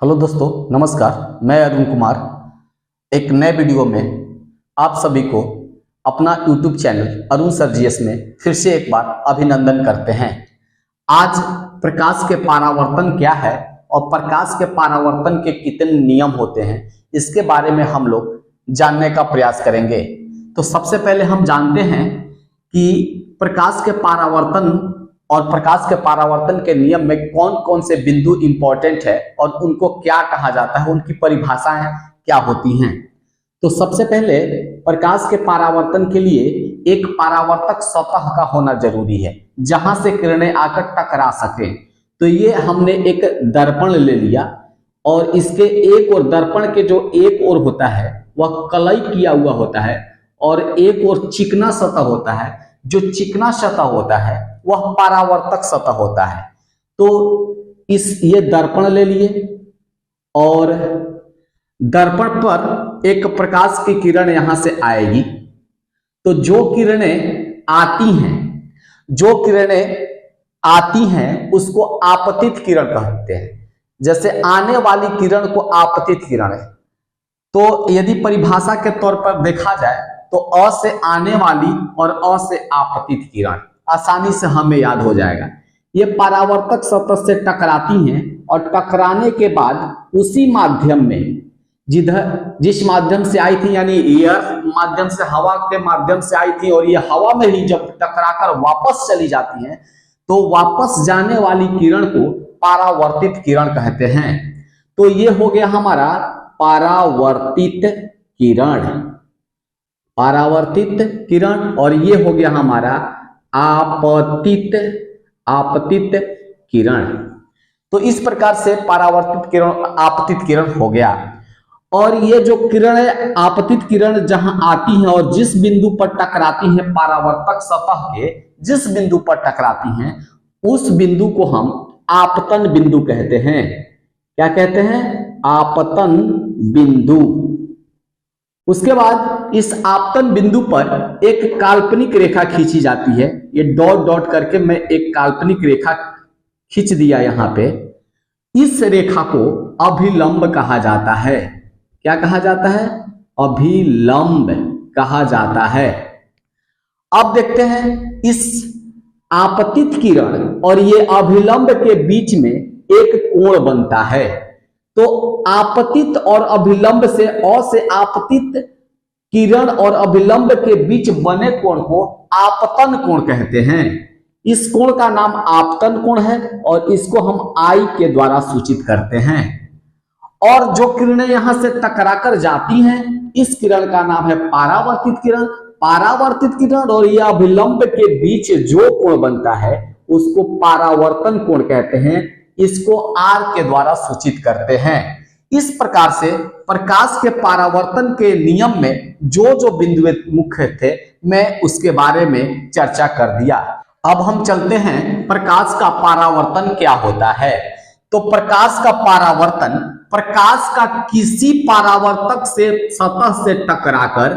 Hello दोस्तों, नमस्कार। मैं अरुण कुमार एक नए वीडियो में आप सभी को अपना YouTube channel Arun sir GS में फिर से एक बार अभिनंदन करते हैं। आज प्रकाश के परावर्तन क्या है और प्रकाश के परावर्तन के कितने नियम होते हैं, इसके बारे में हम लोग जानने का प्रयास करेंगे। तो सबसे पहले हम जानते हैं कि प्रकाश के परावर्तन और प्रकाश के परावर्तन के नियम में कौन कौन से बिंदु इंपॉर्टेंट है और उनको क्या कहा जाता है, उनकी परिभाषाएं क्या होती हैं। तो सबसे पहले प्रकाश के परावर्तन के लिए एक परावर्तक सतह का होना जरूरी है जहां से किरणें आकर टकरा सके। तो ये हमने एक दर्पण ले लिया और इसके एक और दर्पण के जो एक ओर होता है वह कलई किया हुआ होता है और एक और चिकना सतह होता है। जो चिकना सतह होता है वह परावर्तक सतह होता है। तो ये दर्पण ले लिए और दर्पण पर एक प्रकाश की किरण यहां से आएगी। तो जो किरणें आती हैं उसको आपतित किरण कहते हैं। जैसे आने वाली किरण को आपतित किरण है। तो यदि परिभाषा के तौर पर देखा जाए तो अ से आने वाली और अ से आपतित किरण आसानी से हमें याद हो जाएगा। ये परावर्तक सतह से टकराती हैं और टकराने के बाद उसी माध्यम में जिस माध्यम से आई थी, यानी एयर माध्यम से, हवा के माध्यम से आई थी, और ये हवा में ही जब टकराकर वापस चली जाती हैं तो वापस जाने वाली किरण को परावर्तित किरण कहते हैं। तो ये हो गया हमारा परावर्तित किरण और ये हो गया हमारा आपतित किरण। तो इस प्रकार से परावर्तित किरण, आपतित किरण हो गया। और ये जो किरण आपतित किरण जहां आती हैं और जिस बिंदु पर टकराती हैं, परावर्तक सतह के जिस बिंदु पर टकराती हैं उस बिंदु को हम आपतन बिंदु कहते हैं। क्या कहते हैं? आपतन बिंदु। उसके बाद इस आपतन बिंदु पर एक काल्पनिक रेखा खींची जाती है। ये डॉट डॉट करके मैं एक काल्पनिक रेखा खींच दिया यहां पे। इस रेखा को अभिलंब कहा जाता है। क्या कहा जाता है? अभिलंब कहा जाता है। अब देखते हैं इस आपतित किरण और ये अभिलंब के बीच में एक कोण बनता है। तो आपतित और अभिलंब से, अ से आपतित किरण और अभिलंब के बीच बने कोण को आपतन कोण कहते हैं। इस कोण का नाम आपतन कोण है और इसको हम आई के द्वारा सूचित करते हैं। और जो किरणें यहां से टकराकर जाती हैं इस किरण का नाम है परावर्तित किरण और यह अभिलंब के बीच जो कोण बनता है उसको परावर्तन कोण कहते हैं। इसको आर के द्वारा सूचित करते हैं। इस प्रकार से प्रकाश के परावर्तन के नियम में जो बिंदु मुख्य थे मैं उसके बारे में चर्चा कर दिया। अब हम चलते हैं प्रकाश का परावर्तन क्या होता है। तो प्रकाश का परावर्तन प्रकाश का किसी परावर्तक से सतह से टकराकर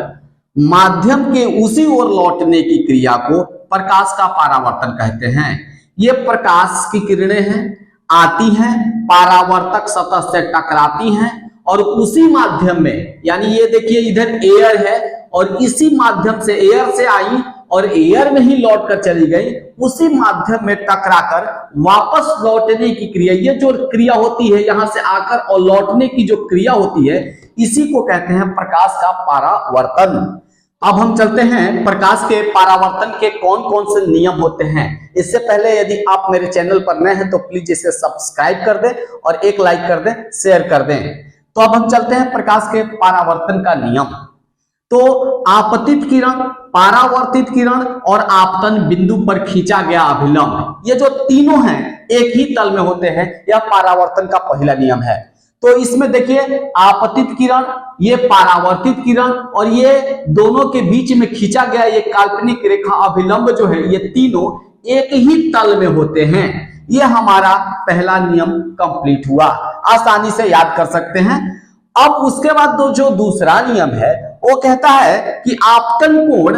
माध्यम के उसी ओर लौटने की क्रिया को प्रकाश का परावर्तन कहते हैं। ये प्रकाश की किरणें हैं, आती हैं, परावर्तक सतह से टकराती हैं और उसी माध्यम में, यानी ये देखिए इधर एयर है और इसी माध्यम से एयर से आई और एयर में ही लौट कर चली गई, उसी माध्यम में टकराकर वापस लौटने की क्रिया, ये जो क्रिया होती है यहां से आकर और लौटने की जो क्रिया होती है इसी को कहते हैं प्रकाश का परावर्तन। अब हम चलते हैं प्रकाश के परावर्तन के कौन कौन से नियम होते हैं। इससे पहले यदि आप मेरे चैनल पर नए हैं तो प्लीज इसे सब्सक्राइब कर दें और एक लाइक कर दें, शेयर कर दें। तो अब हम चलते हैं प्रकाश के परावर्तन का नियम। तो आपतित किरण, परावर्तित किरण और आपतन बिंदु पर खींचा गया अभिलंब, ये जो तीनों हैं एक ही तल में होते हैं, यह परावर्तन का पहला नियम है। तो इसमें देखिए आपतित किरण, ये परावर्तित किरण और ये दोनों के बीच में खींचा गया ये काल्पनिक रेखा अभिलंब जो है, ये तीनों एक ही तल में होते हैं। ये हमारा पहला नियम कंप्लीट हुआ, आसानी से याद कर सकते हैं। अब उसके बाद जो दूसरा नियम है वो कहता है कि आपतन कोण,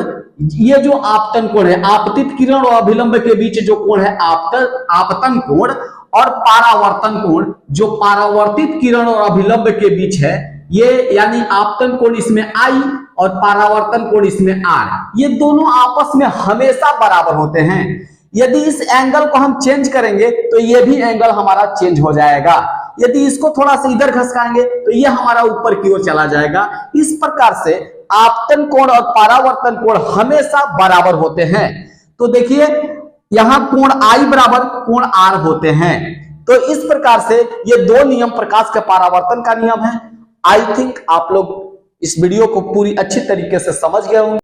ये जो आपतन कोण है, आपतित किरण और अभिलंब के बीच जो कोण है आपतन कोण, और परावर्तन कोण, जो परावर्तित किरण और अभिलंब के बीच है, ये यानी आपतन कोण इसमें I और परावर्तन कोण इसमें R, ये दोनों आपस में हमेशा बराबर होते हैं। यदि इस एंगल को हम चेंज करेंगे तो ये भी एंगल हमारा चेंज हो जाएगा। यदि इसको थोड़ा सा इधर घसकाएंगे तो ये हमारा ऊपर की ओर चला जाएगा। इस प्रकार से आपतन कोण और परावर्तन कोण हमेशा बराबर होते हैं। तो देखिए यहां कोण I बराबर कोण R होते हैं। तो इस प्रकार से ये दो नियम प्रकाश के परावर्तन का नियम है। आई थिंक आप लोग इस वीडियो को पूरी अच्छी तरीके से समझ गए होंगे।